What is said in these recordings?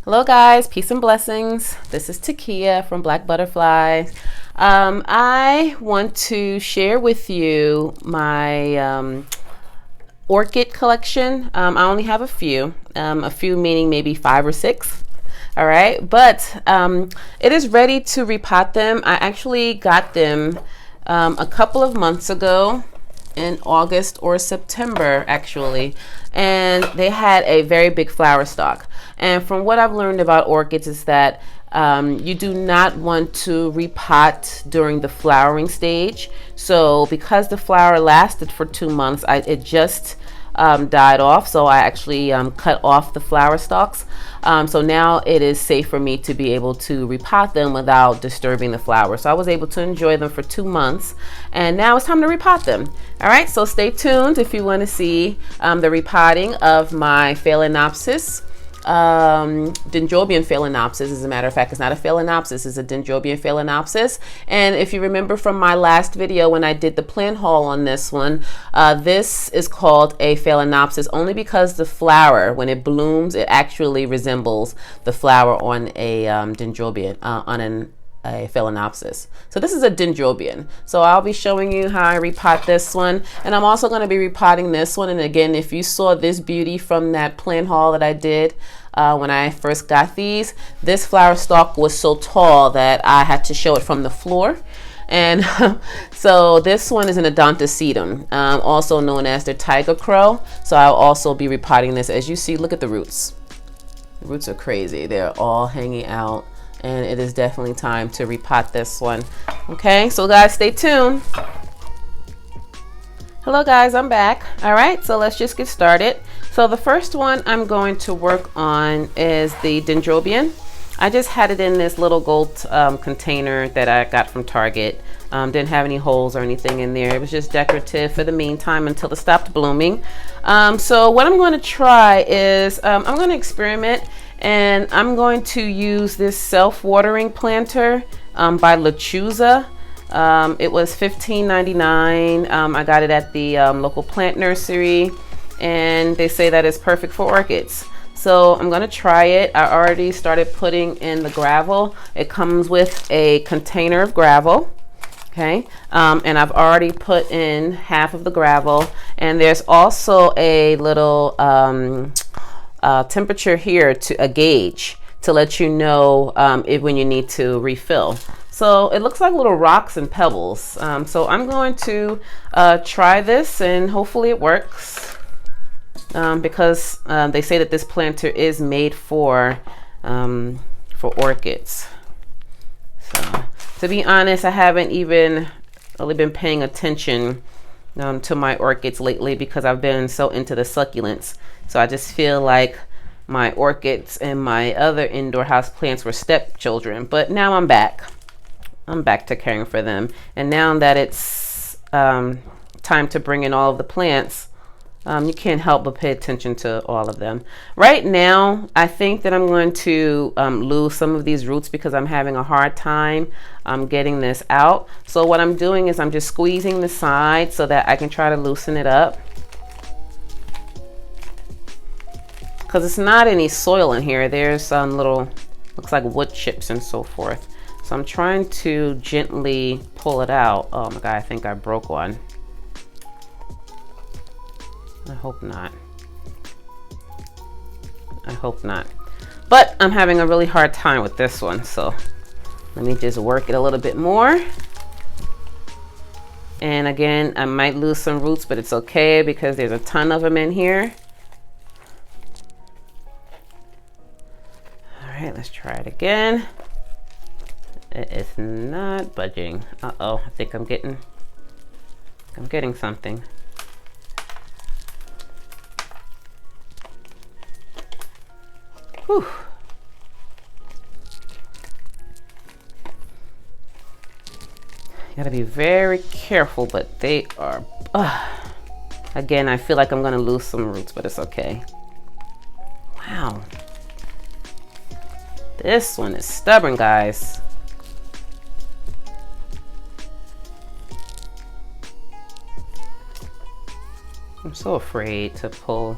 Hello guys, peace and blessings. This is Takia from Black Butterflies. I want to share with you my orchid collection. I only have a few meaning maybe 5 or 6. All right, but it is ready to repot them. I actually got them a couple of months ago in August or September actually, and they had a very big flower stalk. And from what I've learned about orchids is that you do not want to repot during the flowering stage. So because the flower lasted for 2 months, it just died off. So I actually cut off the flower stalks. So now it is safe for me to be able to repot them without disturbing the flower. So I was able to enjoy them for 2 months, and now it's time to repot them. All right, so stay tuned if you want to see the repotting of my Phalaenopsis. Dendrobium Phalaenopsis. As a matter of fact, it's not a Phalaenopsis, it's a Dendrobium Phalaenopsis. And if you remember from my last video when I did the plant haul on this one, this is called a Phalaenopsis only because the flower, when it blooms, it actually resembles the flower on a Dendrobium, a Phalaenopsis. So this is a Dendrobium. So I'll be showing you how I repot this one, and I'm also going to be repotting this one. And again, if you saw this beauty from that plant haul that I did when I first got these, this flower stalk was so tall that I had to show it from the floor. And so this one is an Odontocidium, also known as the tiger crow. So I'll also be repotting this. As you see, look at the roots. The roots are crazy. They're all hanging out, and it is definitely time to repot this one. Okay, so guys, stay tuned. Hello guys, I'm back. All right, so let's just get started. So the first one I'm going to work on is the Dendrobium. I just had it in this little gold container that I got from Target. Didn't have any holes or anything in there. It was just decorative for the meantime until it stopped blooming. So what I'm going to try is I'm going to experiment, and I'm going to use this self-watering planter by Lechuza. It was $15.99. I got it at the local plant nursery, and they say that it's perfect for orchids. So I'm gonna try it. I already started putting in the gravel. It comes with a container of gravel. Okay, and I've already put in half of the gravel, and there's also a little temperature here, to a gauge to let you know when you need to refill. So it looks like little rocks and pebbles. So I'm going to try this, and hopefully it works, because they say that this planter is made for orchids. So to be honest, I haven't even really been paying attention to my orchids lately because I've been so into the succulents. So I just feel like my orchids and my other indoor house plants were stepchildren. But now I'm back. I'm back to caring for them. And now that it's time to bring in all of the plants, you can't help but pay attention to all of them. Right now, I think that I'm going to lose some of these roots because I'm having a hard time getting this out. So what I'm doing is I'm just squeezing the side so that I can try to loosen it up. Because it's not any soil in here. There's some little, looks like wood chips and so forth. So I'm trying to gently pull it out. Oh my God, I think I broke one. I hope not. I hope not. But I'm having a really hard time with this one. So let me just work it a little bit more. And again, I might lose some roots, but it's okay because there's a ton of them in here. All right, let's try it again. It is not budging. Uh-oh, I think I'm getting something. Whew. Gotta be very careful, but they are, again, I feel like I'm gonna lose some roots, but it's okay. Wow. This one is stubborn, guys. I'm so afraid to pull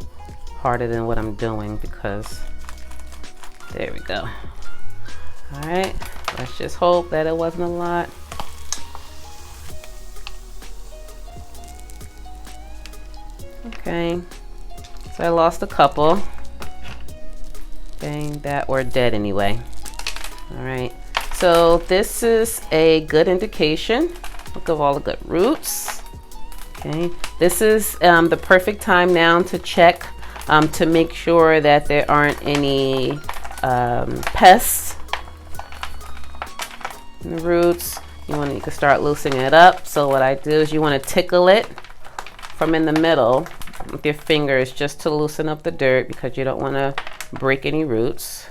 harder than what I'm doing because There we go. All right, let's just hope that it wasn't a lot. Okay, so I lost a couple. Okay, that were dead anyway. All right, so this is a good indication. Look at all the good roots. Okay, this is the perfect time now to check to make sure that there aren't any pests in the roots. You can start loosening it up. So what I do is you want to tickle it from in the middle with your fingers just to loosen up the dirt, because you don't want to break any roots.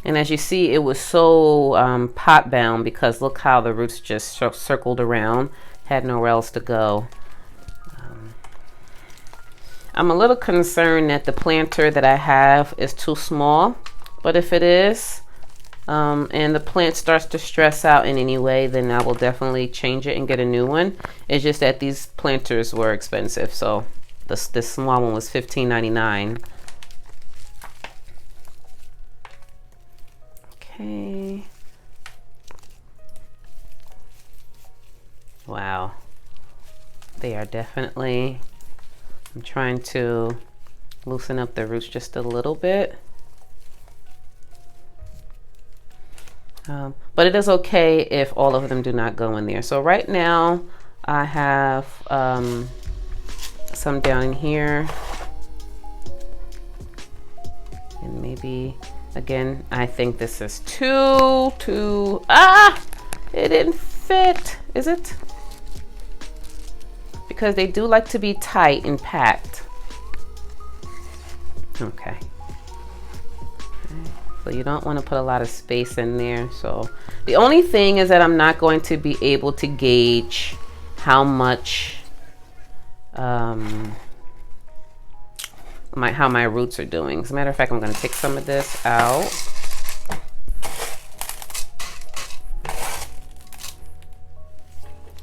And as you see, it was so pot bound because look how the roots just circled around, had nowhere else to go. I'm a little concerned that the planter that I have is too small, but if it is, and the plant starts to stress out in any way, then I will definitely change it and get a new one. It's just that these planters were expensive, so this small one was $15.99. Okay. Wow. They are definitely, I'm trying to loosen up the roots just a little bit. But it is okay if all of them do not go in there. So right now I have some down in here. And maybe, again, I think this is too, it didn't fit, is it? Because they do like to be tight and packed. Okay. So you don't want to put a lot of space in there. So the only thing is that I'm not going to be able to gauge how much how my roots are doing. As a matter of fact, I'm going to take some of this out.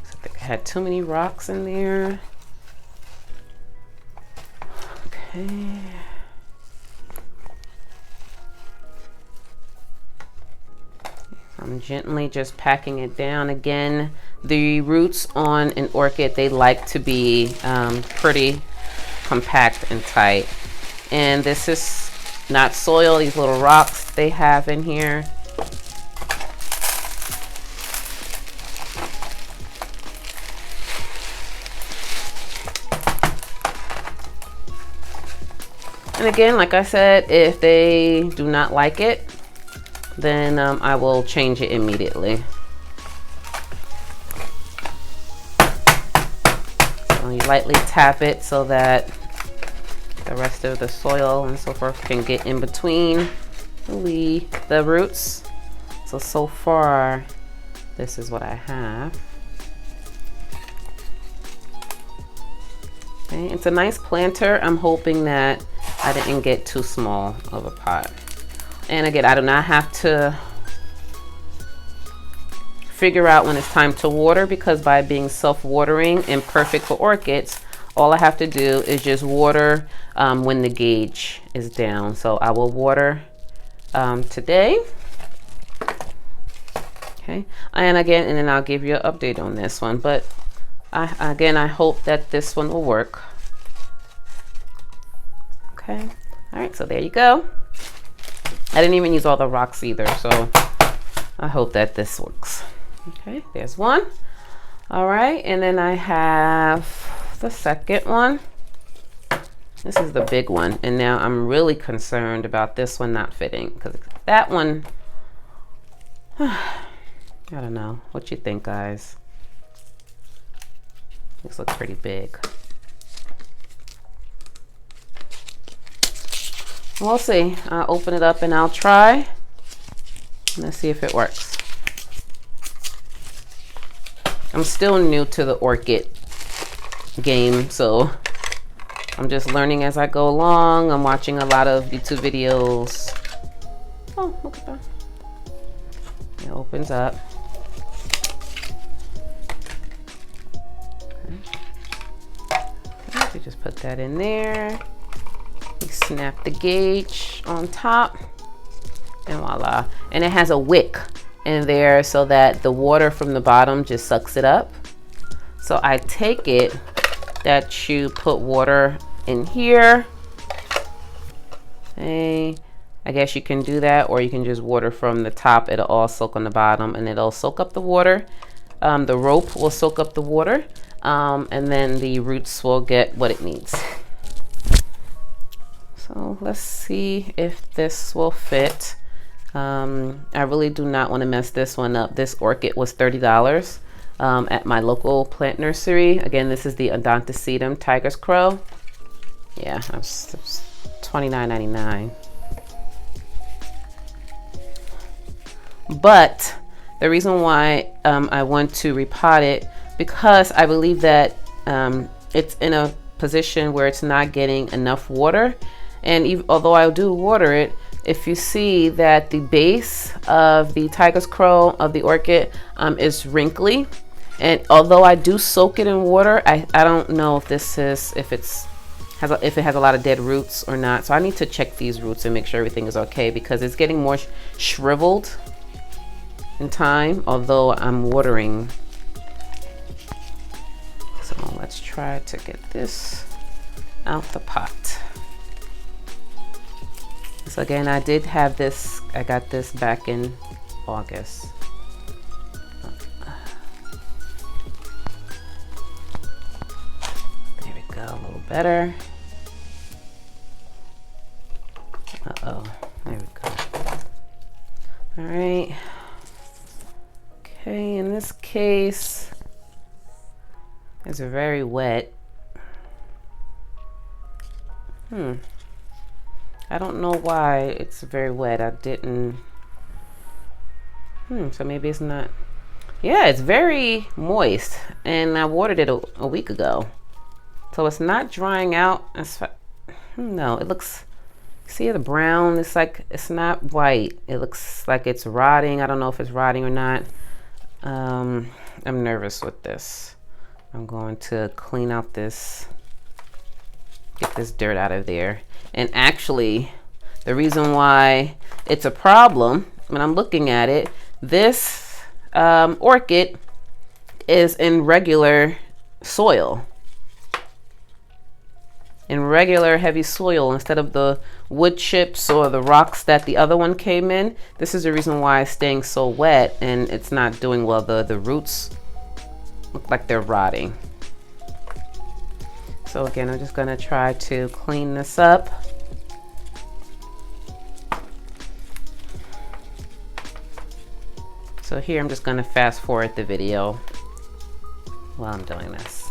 I think I had too many rocks in there. Okay. I'm gently just packing it down. Again, the roots on an orchid, they like to be pretty compact and tight. And this is not soil, these little rocks they have in here. And again, like I said, if they do not like it, then I will change it immediately. So you lightly tap it so that the rest of the soil and so forth can get in between the roots. So far, this is what I have. Okay, it's a nice planter. I'm hoping that I didn't get too small of a pot. And again, I do not have to figure out when it's time to water, because by being self-watering and perfect for orchids, all I have to do is just water when the gauge is down. So I will water today. Okay, and then I'll give you an update on this one. But I hope that this one will work. Okay, all right, so there you go. I didn't even use all the rocks either, so I hope that this works. Okay, there's one. All right, and then I have the second one. This is the big one, and now I'm really concerned about this one not fitting, because that one, I don't know. What you think, guys? This looks pretty big. We'll see. I'll open it up and I'll try. Let's see if it works. I'm still new to the orchid game, so I'm just learning as I go along. I'm watching a lot of YouTube videos. Oh, look at that. It opens up. Okay. So just put that in there. You snap the gauge on top, and voila. And it has a wick in there so that the water from the bottom just sucks it up. So I take it that you put water in here. Hey, I guess you can do that, or you can just water from the top. It'll all soak on the bottom, and it'll soak up the water. The rope will soak up the water, and then the roots will get what it needs. So let's see if this will fit. I really do not want to mess this one up. This orchid was $30 at my local plant nursery. Again, this is the Odontocidium Tiger's Crow. Yeah, that's $29.99. But the reason why I want to repot it, because I believe that it's in a position where it's not getting enough water. And although I do water it, if you see that the base of the Tiger's Crow of the orchid is wrinkly, and although I do soak it in water, I don't know if this is, if it has a lot of dead roots or not. So I need to check these roots and make sure everything is okay, because it's getting more shriveled in time, although I'm watering. So let's try to get this out the pot. So again, I did have this, I got this back in August. There we go, a little better. Uh-oh, there we go. All right. Okay, in this case, it's very wet. I don't know why it's very wet. I didn't. So maybe it's not. Yeah, it's very moist, and I watered it a week ago, so it's not drying out. No, it looks. See the brown? It's like it's not white. It looks like it's rotting. I don't know if it's rotting or not. I'm nervous with this. I'm going to clean out this. Get this dirt out of there. And actually, the reason why it's a problem, when I'm looking at it, this orchid is in regular soil. In regular heavy soil instead of the wood chips or the rocks that the other one came in. This is the reason why it's staying so wet and it's not doing well. The roots look like they're rotting. So again, I'm just gonna try to clean this up. So here I'm just gonna fast forward the video while I'm doing this.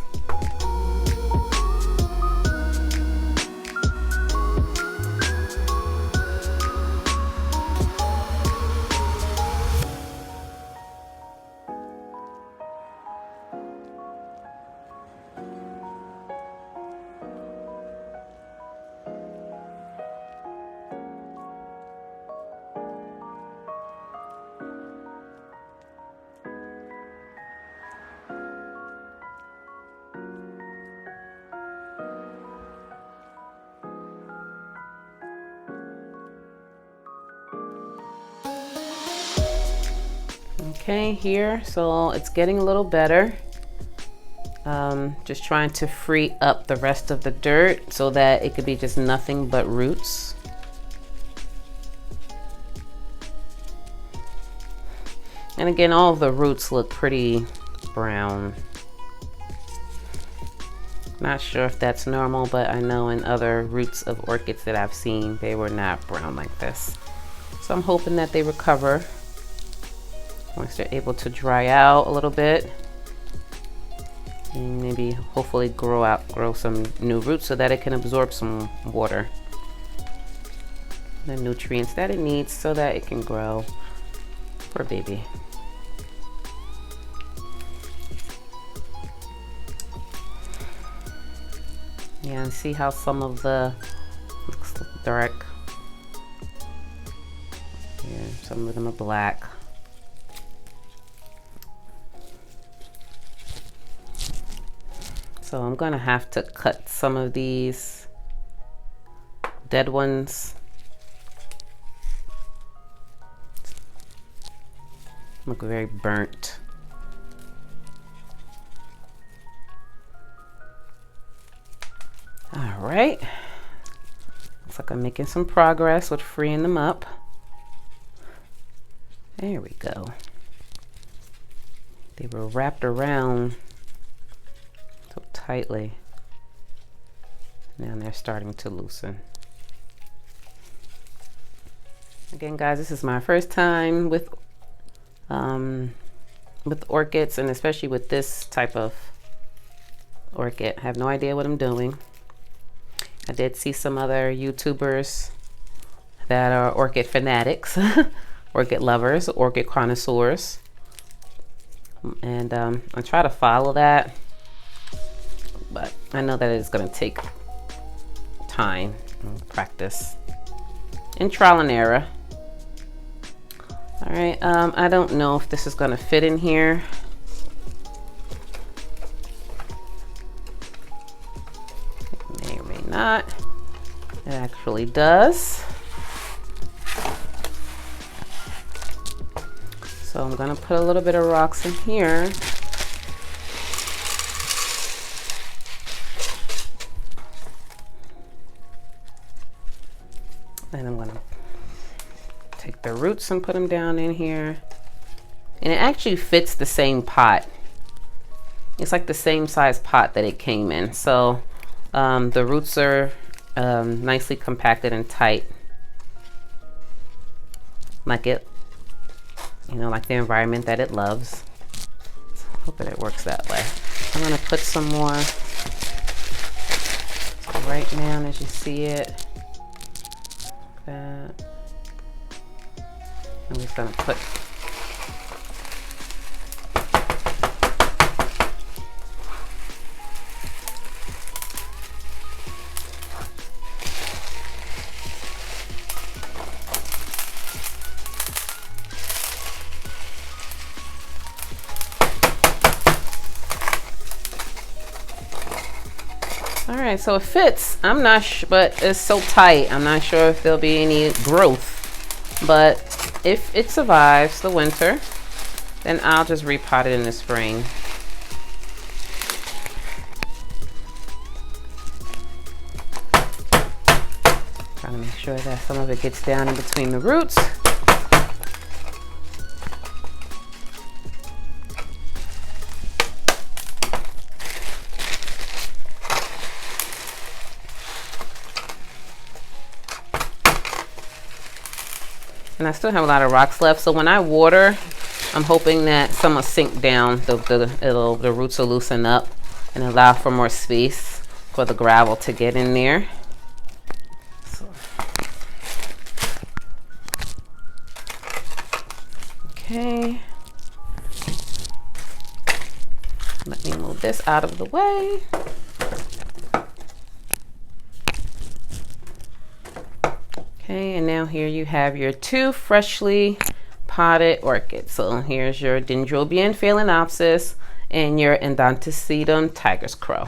Okay, here, so it's getting a little better. Just trying to free up the rest of the dirt so that it could be just nothing but roots. And again, all of the roots look pretty brown. Not sure if that's normal, but I know in other roots of orchids that I've seen, they were not brown like this. So I'm hoping that they recover once they're able to dry out a little bit, and maybe hopefully grow some new roots so that it can absorb some water, the nutrients that it needs so that it can grow. Poor baby. Yeah, and see how some of the looks dark. Yeah, some of them are black. So I'm gonna have to cut some of these dead ones. Look very burnt. All right. Looks like I'm making some progress with freeing them up. There we go. They were wrapped around so tightly. Now they're starting to loosen. Again, guys, this is my first time with orchids, and especially with this type of orchid. I have no idea what I'm doing. I did see some other YouTubers that are orchid fanatics, orchid lovers, orchid connoisseurs. And I try to follow that, but I know that it's going to take time and practice and trial and error. All right, I don't know if this is going to fit in here. It may or may not. It actually does. So I'm going to put a little bit of rocks in here. And I'm going to take the roots and put them down in here. And it actually fits the same pot. It's like the same size pot that it came in. So the roots are nicely compacted and tight. Like it, you know, like the environment that it loves. So I hope that it works that way. I'm gonna put some more. So right now, as you see it, that. I'm just gonna put all right, so it fits. I'm not sure, but it's so tight. I'm not sure if there'll be any growth, but if it survives the winter, then I'll just repot it in the spring. Trying to make sure that some of it gets down in between the roots. And I still have a lot of rocks left, so when I water, I'm hoping that some will sink down. The roots will loosen up and allow for more space for the gravel to get in there. So. Okay. Let me move this out of the way. Okay, and now here you have your two freshly potted orchids. So here's your Dendrobium Phalaenopsis and your Odontocidium tiger's crow.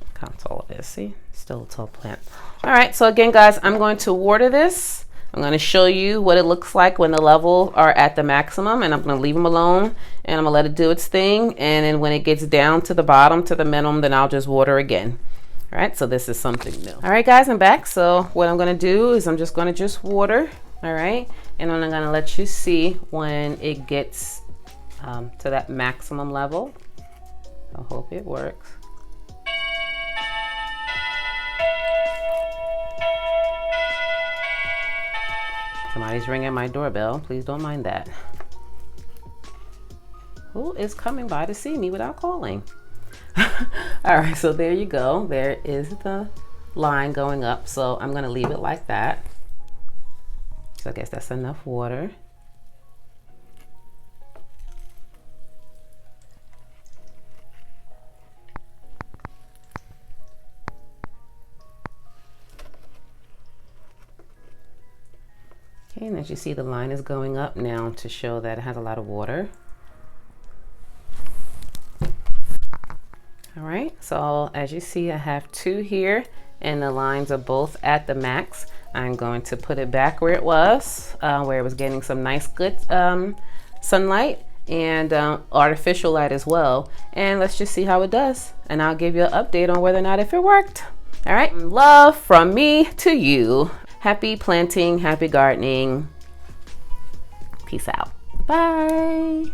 Look how tall it is, see? Still a tall plant. All right, so again, guys, I'm going to water this. I'm going to show you what it looks like when the levels are at the maximum, and I'm going to leave them alone, and I'm going to let it do its thing. And then when it gets down to the bottom, to the minimum, then I'll just water again. All right, so this is something new. All right, guys, I'm back. So what I'm gonna do is I'm just gonna water, all right? And then I'm gonna let you see when it gets to that maximum level. I hope it works. Somebody's ringing my doorbell. Please don't mind that. Who is coming by to see me without calling? All right, so there you go. There is the line going up. So I'm going to leave it like that. So I guess that's enough water. Okay, and as you see, the line is going up now to show that it has a lot of water. All right, so as you see, I have two here, and the lines are both at the max. I'm going to put it back where it was, where it was getting some nice good sunlight and artificial light as well. And let's just see how it does. And I'll give you an update on whether or not if it worked. All right, love from me to you. Happy planting, happy gardening. Peace out. Bye.